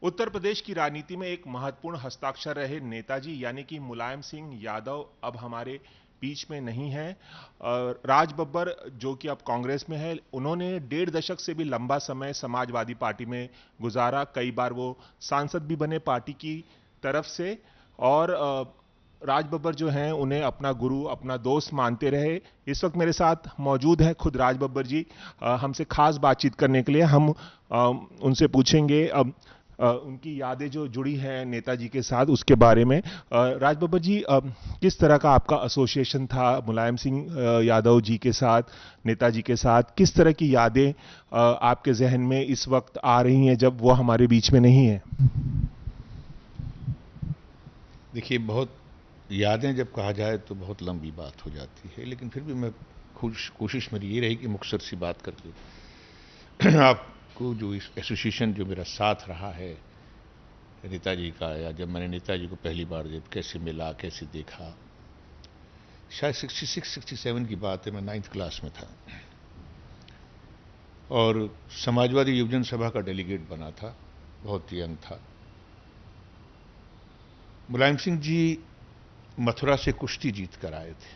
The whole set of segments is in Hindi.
उत्तर प्रदेश की राजनीति में एक महत्वपूर्ण हस्ताक्षर रहे नेताजी यानी कि मुलायम सिंह यादव अब हमारे बीच में नहीं है। राज बब्बर जो कि अब कांग्रेस में है, उन्होंने 1.5 दशक से भी लंबा समय समाजवादी पार्टी में गुजारा। कई बार वो सांसद भी बने पार्टी की तरफ से। और राज बब्बर जो हैं उन्हें अपना गुरु, अपना दोस्त मानते रहे। इस वक्त मेरे साथ मौजूद हैं खुद राज बब्बर जी, हमसे खास बातचीत करने के लिए। हम उनसे पूछेंगे अब उनकी यादें जो जुड़ी हैं नेताजी के साथ उसके बारे में। राज बब्बर जी, किस तरह का आपका एसोसिएशन था मुलायम सिंह यादव जी के साथ, नेताजी के साथ? किस तरह की यादें आपके जहन में इस वक्त आ रही हैं जब वो हमारे बीच में नहीं है? देखिए, बहुत यादें जब कहा जाए तो बहुत लंबी बात हो जाती है, लेकिन फिर भी मैं कोशिश मेरी ये रही कि मुख्तसर सी बात करके आपको जो इस एसोसिएशन जो मेरा साथ रहा है नेताजी का, या जब मैंने नेताजी को पहली बार जब कैसे मिला, कैसे देखा, शायद 66-67 की बात है। मैं 9th क्लास में था और समाजवादी युवजन सभा का डेलीगेट बना था, बहुत यंग था। मुलायम सिंह जी मथुरा से कुश्ती जीत कर आए थे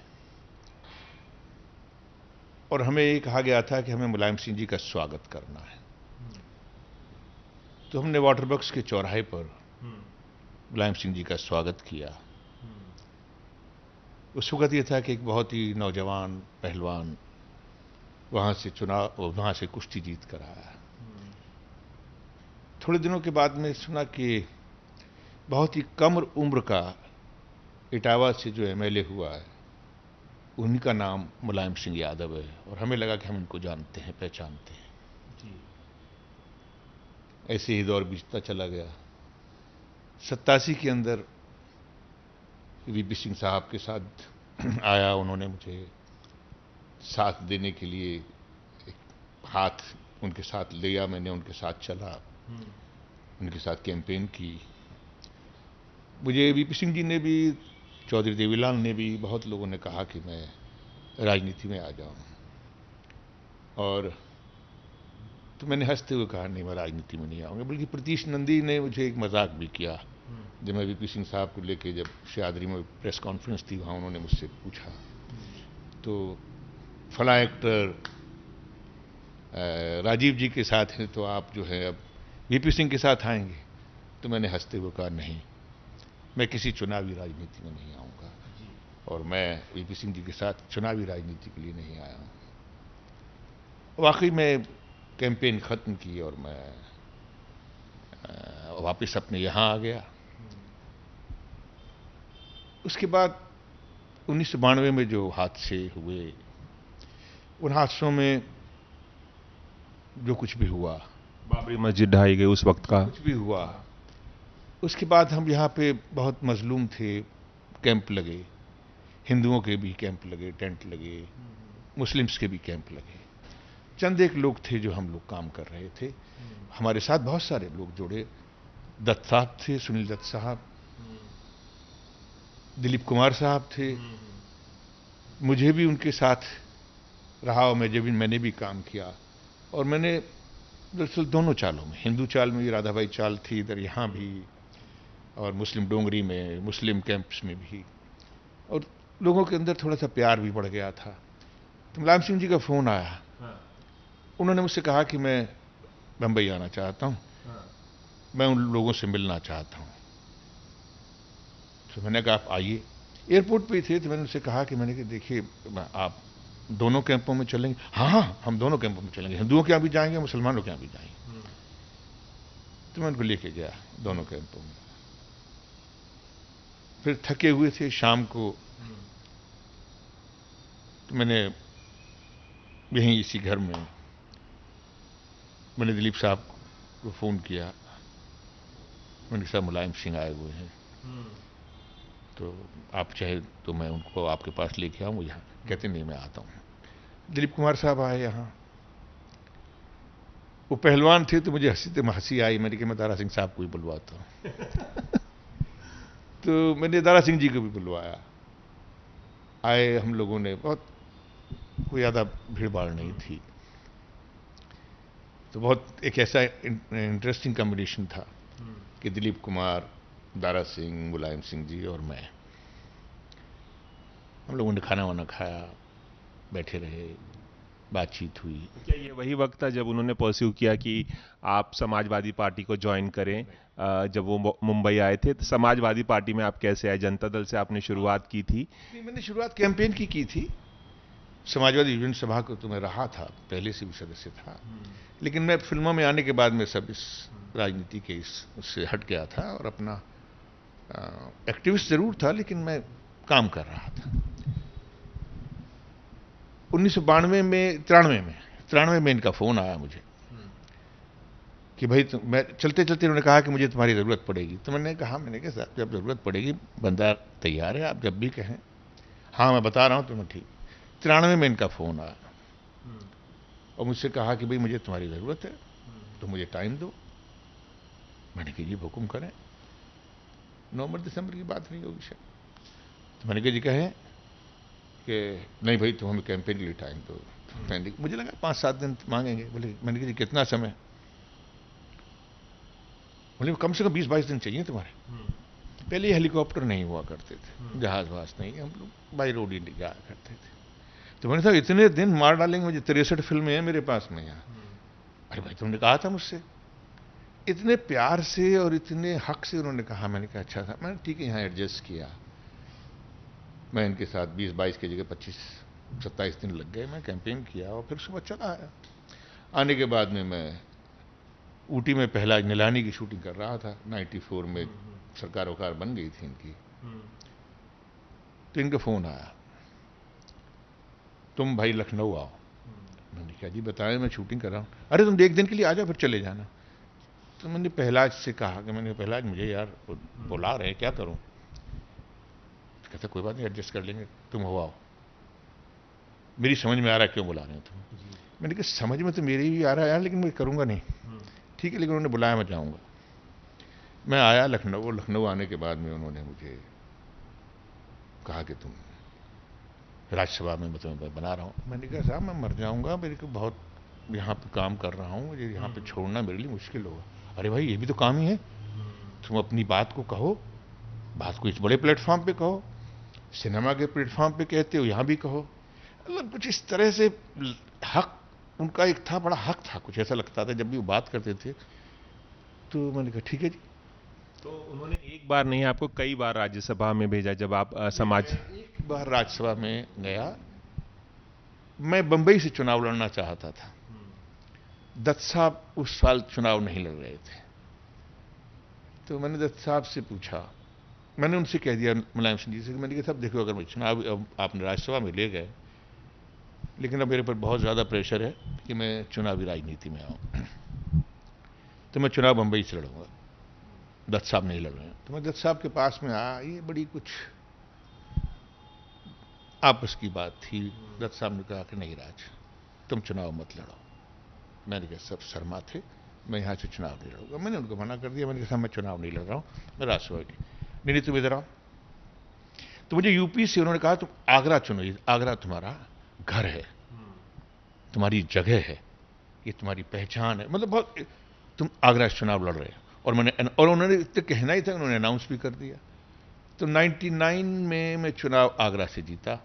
और हमें ये कहा गया था कि हमें मुलायम सिंह जी का स्वागत करना है। तो हमने वाटर बॉक्स के चौराहे पर मुलायम सिंह जी का स्वागत किया। उस वक्त यह था कि एक बहुत ही नौजवान पहलवान वहां से कुश्ती जीत कर आया। थोड़े दिनों के बाद में सुना कि बहुत ही कम उम्र का इटावा से जो एमएलए हुआ है, उन्हीं का नाम मुलायम सिंह यादव है। और हमें लगा कि हम इनको जानते हैं, पहचानते हैं जी। ऐसे ही दौर बीतता चला गया। 87 के अंदर वीपी सिंह साहब के साथ आया। उन्होंने मुझे साथ देने के लिए एक हाथ उनके साथ लिया, मैंने उनके साथ चला, उनके साथ कैंपेन की। मुझे वीपी सिंह जी ने भी, चौधरी देवीलाल ने भी, बहुत लोगों ने कहा कि मैं राजनीति में आ जाऊं, और तो मैंने हंसते हुए कहा नहीं, मैं राजनीति में नहीं आऊंगा। बल्कि प्रतीश नंदी ने मुझे एक मजाक भी किया। जब मैं वीपी सिंह साहब को लेके जब शादरी में प्रेस कॉन्फ्रेंस थी, वहाँ उन्होंने मुझसे पूछा तो फला एक्टर राजीव जी के साथ हैं तो आप जो है अब वीपी सिंह के साथ आएंगे? तो मैंने हंसते हुए कहा नहीं, मैं किसी चुनावी राजनीति में नहीं आऊँगा और मैं वीपी सिंह जी के साथ चुनावी राजनीति के लिए नहीं आया हूँ। वाकई में कैंपेन ख़त्म की और मैं वापस अपने यहाँ आ गया। उसके बाद 1992 में जो हादसे हुए, उन हादसों में जो कुछ भी हुआ, बाबरी मस्जिद ढाई गई उस वक्त का, कुछ भी हुआ, उसके बाद हम यहाँ पे बहुत मजलूम थे। कैंप लगे, हिंदुओं के भी कैंप लगे, टेंट लगे, मुस्लिम्स के भी कैंप लगे। चंद एक लोग थे जो हम लोग काम कर रहे थे। हमारे साथ बहुत सारे लोग जुड़े। दत्त साहब थे, सुनील दत्त साहब, दिलीप कुमार साहब थे। मुझे भी उनके साथ रहा और मैंने भी काम किया। और मैंने दरअसल दोनों चालों में, हिंदू चाल में भी राधा भाई चाल थी, इधर यहाँ भी, और मुस्लिम डोंगरी में, मुस्लिम कैंप्स में भी। और लोगों के अंदर थोड़ा सा प्यार भी बढ़ गया था। तो मुलायम सिंह जी का फ़ोन आया। उन्होंने मुझसे कहा कि मैं बम्बई आना चाहता हूँ, मैं उन लोगों से मिलना चाहता हूँ। तो मैंने कहा आप आइए। एयरपोर्ट पे थे तो मैंने उनसे कहा कि देखिए आप दोनों कैंपों में चलेंगे? हाँ, हम दोनों कैंपों में चलेंगे, हिंदुओं के यहाँ भी जाएंगे, मुसलमानों के यहाँ भी जाएंगे। तो मैं उनको लेके गया दोनों कैंपों में। फिर थके हुए थे शाम को, तो मैंने यहीं इसी घर में मैंने दिलीप साहब को फ़ोन किया। मैंने कहा मुलायम सिंह आए हुए हैं, तो आप चाहे तो मैं उनको आपके पास लेके आऊँ यहाँ? कहते नहीं, मैं आता हूँ। दिलीप कुमार साहब आए यहाँ। वो पहलवान थे तो मुझे हंसी आई। मैंने कहा मैं दारा सिंह साहब को भी बुलवाता हूँ। तो मैंने दारा सिंह जी को भी बुलवाया। आए हम लोगों ने, बहुत कोई ज़्यादा भीड़ भाड़ नहीं थी। तो बहुत एक ऐसा इंटरेस्टिंग कॉम्बिनेशन था। कि दिलीप कुमार, दारा सिंह, मुलायम सिंह जी और मैं, हम लोगों ने खाना वाना खाया, बैठे रहे, बातचीत हुई। क्या ये वही वक्त था जब उन्होंने परस्यू किया कि आप समाजवादी पार्टी को ज्वाइन करें? जब वो मुंबई आए थे तो समाजवादी पार्टी में आप कैसे आए? जनता दल से आपने शुरुआत की थी? नहीं, मैंने शुरुआत कैंपेन की थी। समाजवादी युवजन सभा को तो मैं रहा था, पहले से भी सदस्य था, लेकिन मैं फिल्मों में आने के बाद में सब इस राजनीति के उससे हट गया था और अपना एक्टिविस्ट जरूर था, लेकिन मैं काम कर रहा था। 1992 में 93 में इनका फोन आया मुझे कि भाई मैं चलते चलते उन्होंने कहा कि मुझे तुम्हारी ज़रूरत पड़ेगी। तो मैंने कहा साहब जब ज़रूरत पड़ेगी बंदा तैयार है, आप जब भी कहें। हाँ मैं बता रहा हूँ तुम्हें, ठीक। 93 में इनका फ़ोन आया और मुझसे कहा कि भाई मुझे तुम्हारी ज़रूरत है, तो मुझे टाइम दो। मैंने कहा जी हुक्म करें, नवंबर दिसंबर की बात नहीं होगी शायद। तो मैंने कहा जी कहें कि नहीं भाई तुम हमें कैंपेन के लिए टाइम दो। मैंने मुझे लगा 5-7 दिन मांगेंगे। बोले, मैंने कहा जी कितना समय? बोले कम से कम 20-22 दिन चाहिए तुम्हारे। पहले हेलीकॉप्टर नहीं हुआ करते थे, जहाज वहाज नहीं, हम लोग बाई रोड ही जाया करते थे। तो मैंने कहा इतने दिन मार डालेंगे मुझे, 63 फिल्में हैं मेरे पास में यहाँ। अरे भाई तुमने कहा था मुझसे। इतने प्यार से और इतने हक से उन्होंने कहा। मैंने कहा अच्छा था। मैंने ठीक है यहाँ एडजस्ट किया। मैं इनके साथ 20-22 की जगह 25-27 दिन लग गए। मैं कैंपेन किया और फिर सुबह चला आया। आने के बाद में मैं ऊटी में पहला नीलानी की शूटिंग कर रहा था। 94 में सरकार वकार बन गई थी इनकी। तो इनका फ़ोन आया, तुम भाई लखनऊ आओ। मैंने कहा जी बताएं, मैं शूटिंग कर रहा हूँ। अरे तुम 1 दिन के लिए आ जाओ फिर चले जाना। तो मैंने पहलाज से कहा कि मैंने पहलाज मुझे यार बुला रहे हैं, क्या करूँ? कहता कोई बात नहीं एडजस्ट कर लेंगे, तुम हो आओ। मेरी समझ में आ रहा है क्यों बुला रहे हैं तुम। मैंने कहा समझ में तो मेरी भी आ रहा है यार, लेकिन मैं करूँगा नहीं। ठीक है, लेकिन उन्होंने बुलाया, मैं जाऊँगा। मैं आया लखनऊ। लखनऊ आने के बाद में उन्होंने मुझे कहा कि तुम राज्यसभा में मैं तुम्हें बना रहा हूँ। मैंने कहा साहब मैं मर जाऊँगा, मेरे को बहुत यहाँ पे काम कर रहा हूँ, मुझे यहाँ पे छोड़ना मेरे लिए मुश्किल होगा। अरे भाई ये भी तो काम ही है, तुम अपनी बात को कहो, बात को इस बड़े प्लेटफॉर्म पे कहो, सिनेमा के प्लेटफॉर्म पे कहते हो, यहाँ भी कहो। मतलब कुछ इस तरह से हक उनका एक था, बड़ा हक था, कुछ ऐसा लगता था जब भी वो बात करते थे। तो मैंने कहा ठीक है जी। तो उन्होंने एक बार नहीं आपको कई बार राज्यसभा में भेजा जब आप समाज? एक बार राज्यसभा में गया। मैं बंबई से चुनाव लड़ना चाहता था। दत्त साहब उस साल चुनाव नहीं लड़ रहे थे। तो मैंने दत्त साहब से पूछा, मैंने उनसे कह दिया मुलायम सिंह जी से, मैंने कहा साहब देखो अगर मैं चुनाव आपने राज्यसभा में ले गए, लेकिन अब मेरे पर बहुत ज़्यादा प्रेशर है कि मैं चुनावी राजनीति में आऊँ, तो मैं चुनाव बंबई से लड़ूंगा। दत्त साहब नहीं लड़ रहे हैं। तो मैं दत्त साहब के पास में आया, ये बड़ी कुछ आपस की बात थी। दत्त साहब ने कहा कि नहीं राज, तुम चुनाव मत लड़ो। मैंने कहा सब शर्मा थे, मैं यहाँ से चुनाव नहीं लड़ूंगा। मैंने उनको मना कर दिया। मैंने कहा मैं चुनाव नहीं लड़ रहा हूँ, मैं राज्यसभा की। नहीं तुम इधर आओ। तो मुझे यूपी से उन्होंने कहा तुम आगरा चुनो, आगरा तुम्हारा घर है, तुम्हारी जगह है, ये तुम्हारी पहचान है, मतलब बहुत, तुम आगरा से चुनाव लड़ रहे हो। और उन्होंने इतना कहना ही था, उन्होंने अनाउंस भी कर दिया। तो 99 में मैं चुनाव आगरा से जीता,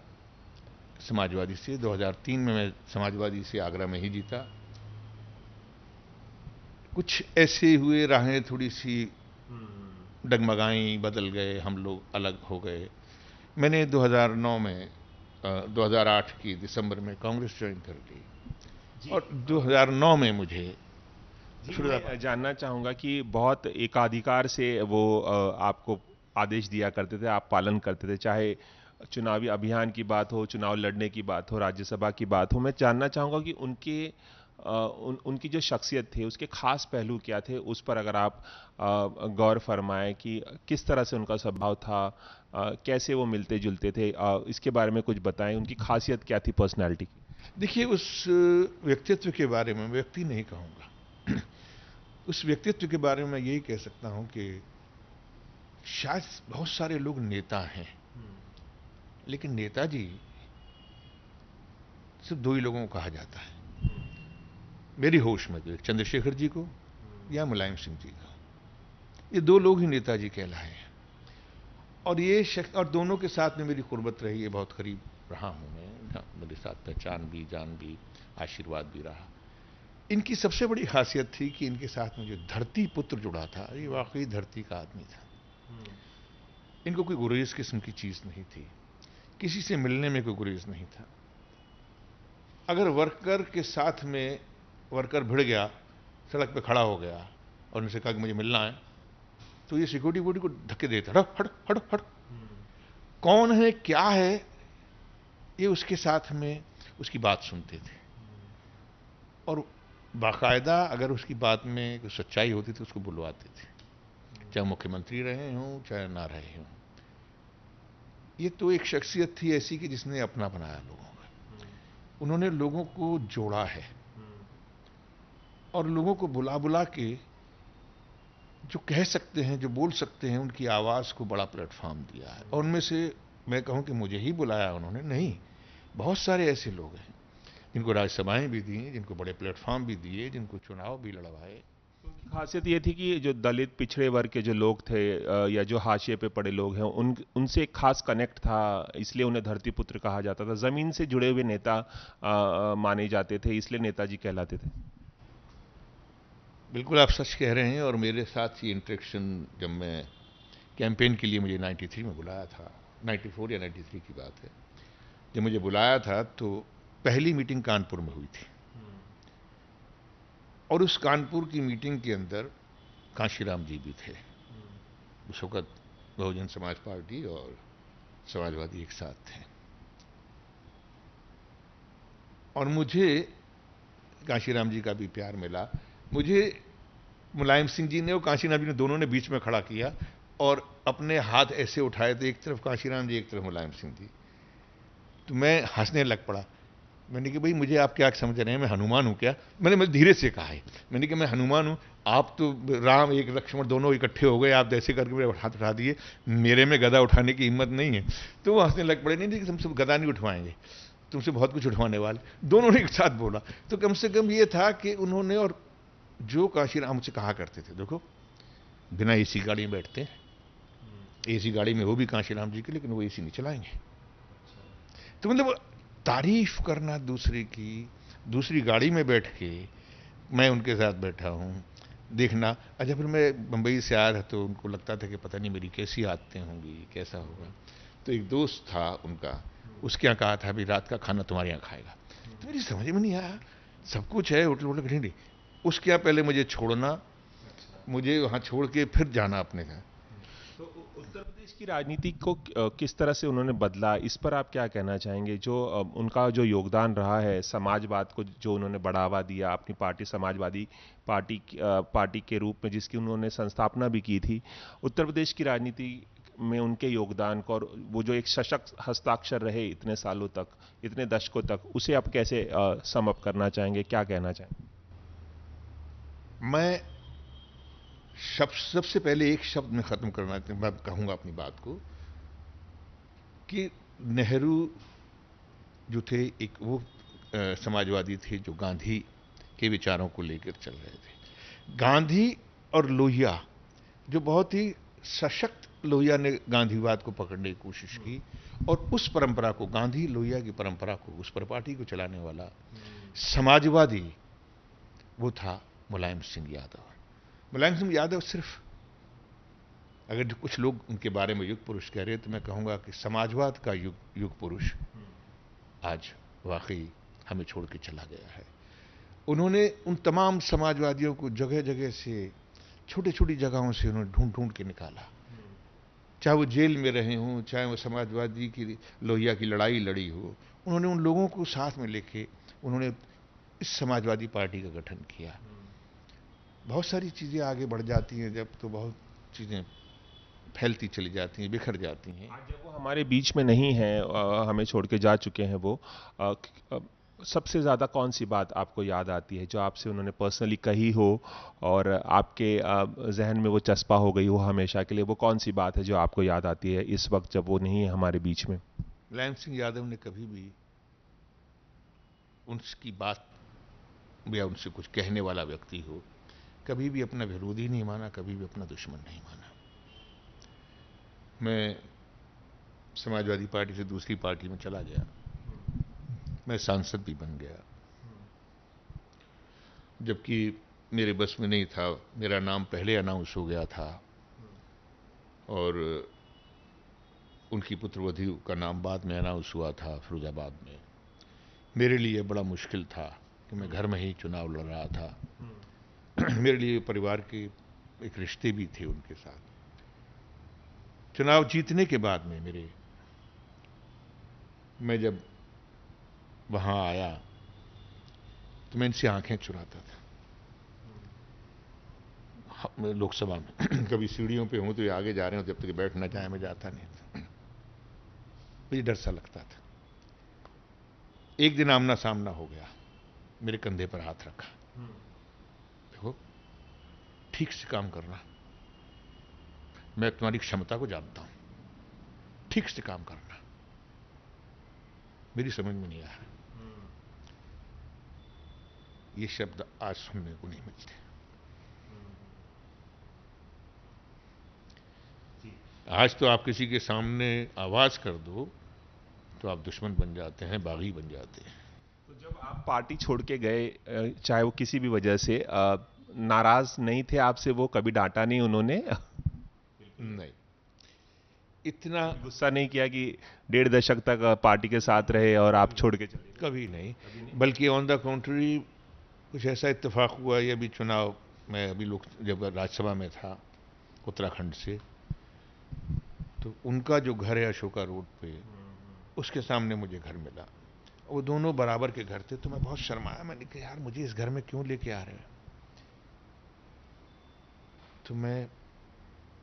समाजवादी से। 2003 में मैं समाजवादी से आगरा में ही जीता। कुछ ऐसे हुए, राहें थोड़ी सी डगमगाई, बदल गए, हम लोग अलग हो गए। मैंने 2009 में 2008 की दिसंबर में कांग्रेस ज्वाइन कर ली और 2009 में मुझे मैं जानना चाहूंगा कि बहुत एकाधिकार से वो आपको आदेश दिया करते थे, आप पालन करते थे, चाहे चुनावी अभियान की बात हो, चुनाव लड़ने की बात हो, राज्यसभा की बात हो। मैं जानना चाहूंगा कि उनकी जो शख्सियत थी उसके खास पहलू क्या थे, उस पर अगर आप गौर फरमाएं कि किस तरह से उनका स्वभाव था, कैसे वो मिलते जुलते थे, इसके बारे में कुछ बताएं। उनकी खासियत क्या थी पर्सनालिटी की? देखिए उस व्यक्तित्व के बारे में, व्यक्ति नहीं कहूँगा, उस व्यक्तित्व के बारे में मैं यही कह सकता हूँ कि शायद बहुत सारे लोग नेता हैं, लेकिन नेताजी सिर्फ 2 ही लोगों को कहा जाता है मेरी होश में, तो एक चंद्रशेखर जी को या मुलायम सिंह जी को। ये दो लोग ही नेताजी कहलाए हैं। और ये और दोनों के साथ में मेरी कुर्बत रही है, बहुत करीब रहा हूं मैं, मेरे साथ पहचान भी, जान भी, आशीर्वाद भी रहा। इनकी सबसे बड़ी खासियत थी कि इनके साथ में जो धरती पुत्र जुड़ा था, ये वाकई धरती का आदमी था। इनको कोई गुरेज किस्म की चीज नहीं थी, किसी से मिलने में कोई गुरेज नहीं था। अगर वर्कर के साथ में वर्कर भिड़ गया, सड़क पे खड़ा हो गया और उनसे कहा कि मुझे मिलना है, तो ये सिक्योरिटी बॉडी को धक्के देता, हट हट हट हट। कौन है, क्या है, ये उसके साथ में उसकी बात सुनते थे और बाकायदा अगर उसकी बात में कोई सच्चाई होती तो उसको बुलवाते थे, चाहे मुख्यमंत्री रहे हों चाहे ना रहे हों। ये तो एक शख्सियत थी ऐसी कि जिसने अपना बनाया लोगों का। उन्होंने लोगों को जोड़ा है और लोगों को बुला बुला के जो कह सकते हैं, जो बोल सकते हैं, उनकी आवाज को बड़ा प्लेटफॉर्म दिया है। और उनमें से मैं कहूं कि मुझे ही बुलाया उन्होंने नहीं, बहुत सारे ऐसे लोग हैं जिनको राज्यसभाएं भी दी, जिनको बड़े प्लेटफॉर्म भी दिए, जिनको चुनाव भी लड़वाए। खासियत ये थी कि जो दलित पिछड़े वर्ग के जो लोग थे या जो हाशिए पे पड़े लोग हैं, उनसे एक खास कनेक्ट था, इसलिए उन्हें धरती पुत्र कहा जाता था। जमीन से जुड़े हुए नेता माने जाते थे, इसलिए नेताजी कहलाते थे। बिल्कुल आप सच कह रहे हैं। और मेरे साथ ये इंटरेक्शन जब मैं कैंपेन के लिए मुझे 93 में बुलाया था, 94 या 93 की बात है, जब मुझे बुलाया था तो पहली मीटिंग कानपुर में हुई थी। और उस कानपुर की मीटिंग के अंदर कांशीराम जी भी थे। उस वक्त बहुजन समाज पार्टी और समाजवादी एक साथ थे। और मुझे कांशीराम जी का भी प्यार मिला। मुझे मुलायम सिंह जी ने और कांशीराम जी ने दोनों ने बीच में खड़ा किया और अपने हाथ ऐसे उठाए थे, एक तरफ कांशीराम जी एक तरफ मुलायम सिंह जी। तो मैं हंसने लग पड़ा। मैंने कहा भाई मुझे आप क्या समझ रहे हैं, मैं हनुमान हूं क्या? मैंने धीरे से कहा है, मैंने कहा मैं हनुमान हूं, आप तो राम एक लक्ष्मण दोनों इकट्ठे हो गए, आप जैसे करके मेरे हाथ उठा दिए, मेरे में गदा उठाने की हिम्मत नहीं है। तो वो हंसने लग पड़े, नहीं तुमसे गदा नहीं उठवाएंगे, तुमसे बहुत कुछ उठवाने वाले। दोनों ने एक साथ बोला। तो कम से कम ये था कि उन्होंने, और जो कांशीराम से कहा करते थे, देखो बिना एसी गाड़ी में बैठते हैं, एसी गाड़ी में वो भी कांशीराम जी की, लेकिन वो एसी नहीं चलाएंगे। तो मतलब तारीफ करना दूसरे की, दूसरी गाड़ी में बैठ के मैं उनके साथ बैठा हूं, देखना। अच्छा फिर मैं बंबई से आया था तो उनको लगता था कि पता नहीं मेरी कैसी आदतें होंगी, कैसा होगा। तो एक दोस्त था उनका, उसके यहाँ कहा था अभी रात का खाना तुम्हारे यहाँ खाएगा। तो मेरी समझ में नहीं आया, सब कुछ है होटल वोटल नहीं, उसके यहाँ पहले मुझे छोड़ना, मुझे वहाँ छोड़ के फिर जाना अपने घर। तो उत्तर प्रदेश की राजनीति को किस तरह से उन्होंने बदला, इस पर आप क्या कहना चाहेंगे? जो उनका जो योगदान रहा है समाजवाद को, जो उन्होंने बढ़ावा दिया, अपनी पार्टी समाजवादी पार्टी के रूप में जिसकी उन्होंने संस्थापना भी की थी, उत्तर प्रदेश की राजनीति में उनके योगदान को, और वो जो एक सशक्त हस्ताक्षर रहे इतने सालों तक, इतने दशकों तक, उसे आप कैसे सम अप करना चाहेंगे, क्या कहना चाहेंगे? मैं सबसे पहले एक शब्द में खत्म करना मैं कहूंगा अपनी बात को, कि नेहरू जो थे एक वो समाजवादी थे जो गांधी के विचारों को लेकर चल रहे थे। गांधी और लोहिया, जो बहुत ही सशक्त, लोहिया ने गांधीवाद को पकड़ने की कोशिश की और उस परंपरा को, गांधी लोहिया की परंपरा को, उस पर पार्टी को चलाने वाला समाजवादी वो था मुलायम सिंह यादव। मुलायम सिंह यादव सिर्फ, अगर जो कुछ लोग उनके बारे में युग पुरुष कह रहे हैं, तो मैं कहूंगा कि समाजवाद का युग पुरुष आज वाकई हमें छोड़ के चला गया है। उन्होंने उन तमाम समाजवादियों को जगह जगह से, छोटी छोटी जगहों से उन्होंने ढूंढ ढूंढ के निकाला, चाहे वो जेल में रहे हों, चाहे वो समाजवादी की लोहिया की लड़ाई लड़ी हो। उन्होंने उन लोगों को साथ में लेके उन्होंने इस समाजवादी पार्टी का गठन किया। बहुत सारी चीजें आगे बढ़ जाती हैं जब, तो बहुत चीजें फैलती चली जाती हैं, बिखर जाती हैं। आज जब वो हमारे बीच में नहीं है, हमें छोड़ के जा चुके हैं वो, सबसे ज़्यादा कौन सी बात आपको याद आती है जो आपसे उन्होंने पर्सनली कही हो और आपके जहन में वो चस्पा हो गई हो हमेशा के लिए? वो कौन सी बात है जो आपको याद आती है इस वक्त जब वो नहीं है हमारे बीच में? मुलायम सिंह यादव ने कभी भी उनकी बात या उनसे कुछ कहने वाला व्यक्ति हो, कभी भी अपना विरोधी नहीं माना, कभी भी अपना दुश्मन नहीं माना। मैं समाजवादी पार्टी से दूसरी पार्टी में चला गया, मैं सांसद भी बन गया, जबकि मेरे बस में नहीं था। मेरा नाम पहले अनाउंस हो गया था और उनकी पुत्रवधू का नाम बाद में अनाउंस हुआ था फिरोजाबाद में। मेरे लिए बड़ा मुश्किल था कि मैं घर में ही चुनाव लड़ रहा था। मेरे लिए परिवार के एक रिश्ते भी थे उनके साथ। चुनाव जीतने के बाद में मैं जब वहां आया तो मैं इनसे आंखें चुराता था लोकसभा में। कभी सीढ़ियों पे हूं तो ये आगे जा रहे हो, जब तक बैठ ना जाए मैं जाता नहीं था। मुझे डर सा लगता था। एक दिन आमना सामना हो गया, मेरे कंधे पर हाथ रखा, देखो ठीक से काम करना, मैं तुम्हारी क्षमता को जानता हूं, ठीक से काम करना। मेरी समझ में नहीं आया। ये शब्द आज सुनने को नहीं मिलते। आज तो आप किसी के सामने आवाज कर दो तो आप दुश्मन बन जाते हैं, बागी बन जाते हैं। तो जब आप पार्टी छोड़ के गए, चाहे वो किसी भी वजह से, नाराज नहीं थे आपसे? वो कभी डांटा नहीं उन्होंने? नहीं, इतना गुस्सा नहीं किया कि 1.5 दशक तक पार्टी के साथ रहे और आप छोड़ के चले गए? कभी नहीं, बल्कि ऑन द कॉन्ट्री कुछ ऐसा इत्तेफाक हुआ। ये अभी चुनाव, मैं अभी जब राज्यसभा में था उत्तराखंड से, तो उनका जो घर है अशोका रोड पे, उसके सामने मुझे घर मिला। वो दोनों बराबर के घर थे, तो मैं बहुत शर्माया। मैंने कहा यार मुझे इस घर में क्यों लेके आ रहे हैं? तो मैं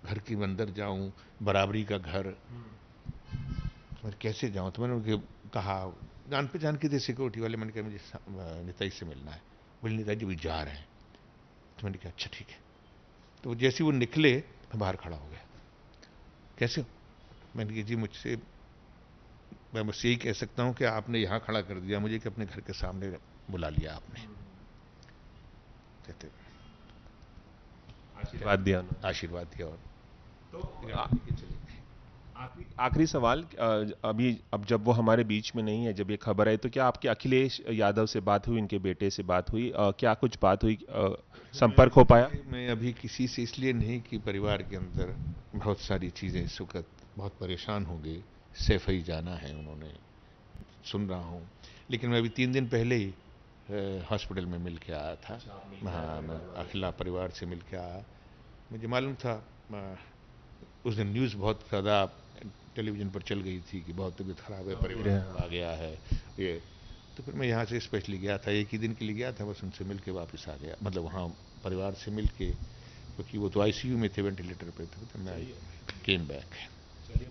घर के अंदर जाऊं, बराबरी का घर, तो मैं कैसे जाऊं? तो मैंने उनके कहा, जान पहचान के थे सिक्योरिटी वाले, मैंने कहा मुझे नेताजी से मिलना है। बोले नेताजी भी जा रहे हैं। तो मैंने कहा अच्छा ठीक है। तो जैसे वो निकले मैं बाहर खड़ा हो गया। कैसे हो? मैंने कहा जी मुझसे, मैं बस यही कह सकता हूं कि आपने यहां खड़ा कर दिया मुझे कि अपने घर के सामने बुला लिया आपने। कहते आशीर्वाद दिया। आशीर्वाद दिया। और तो आखिरी सवाल, अब जब वो हमारे बीच में नहीं है, जब ये खबर आई, तो क्या आपकी अखिलेश यादव से बात हुई, इनके बेटे से बात हुई? क्या कुछ बात हुई, संपर्क हो पाया? मैं अभी किसी से इसलिए नहीं कि परिवार के अंदर बहुत सारी चीजें इस वक्त बहुत परेशान हो गई। सैफई जाना है उन्होंने, सुन रहा हूँ, लेकिन मैं अभी 3 दिन पहले ही हॉस्पिटल में मिल के आया था। हाँ, मैं अखिला परिवार से मिल के आया। मुझे मालूम था, उस दिन न्यूज़ बहुत ज़्यादा टेलीविज़न पर चल गई थी कि बहुत तबीयत खराब है, परिवार आ गया है ये। तो फिर मैं यहाँ से स्पेशली गया था, एक ही दिन के लिए गया था, बस उनसे मिल के वापस आ गया। मतलब वहाँ परिवार से मिल के, क्योंकि वो तो आईसीयू में थे, वेंटिलेटर पे थे, तो मैं केम बैक। चलिए,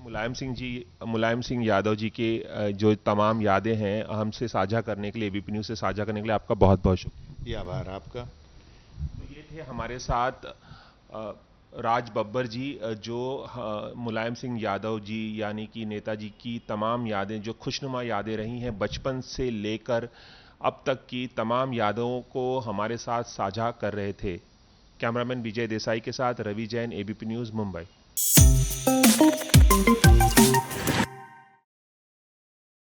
मुलायम सिंह यादव जी के जो तमाम यादें हैं हमसे साझा करने के लिए, एबीपी न्यूज़ से साझा करने के लिए आपका बहुत बहुत शुक्रिया। ये आभार आपका। तो ये थे हमारे साथ राज बब्बर जी, जो मुलायम सिंह यादव जी यानी कि नेताजी की तमाम यादें, जो खुशनुमा यादें रही हैं बचपन से लेकर अब तक की तमाम यादों को हमारे साथ साझा कर रहे थे। कैमरामैन विजय देसाई के साथ रवि जैन, एबीपी न्यूज़, मुंबई।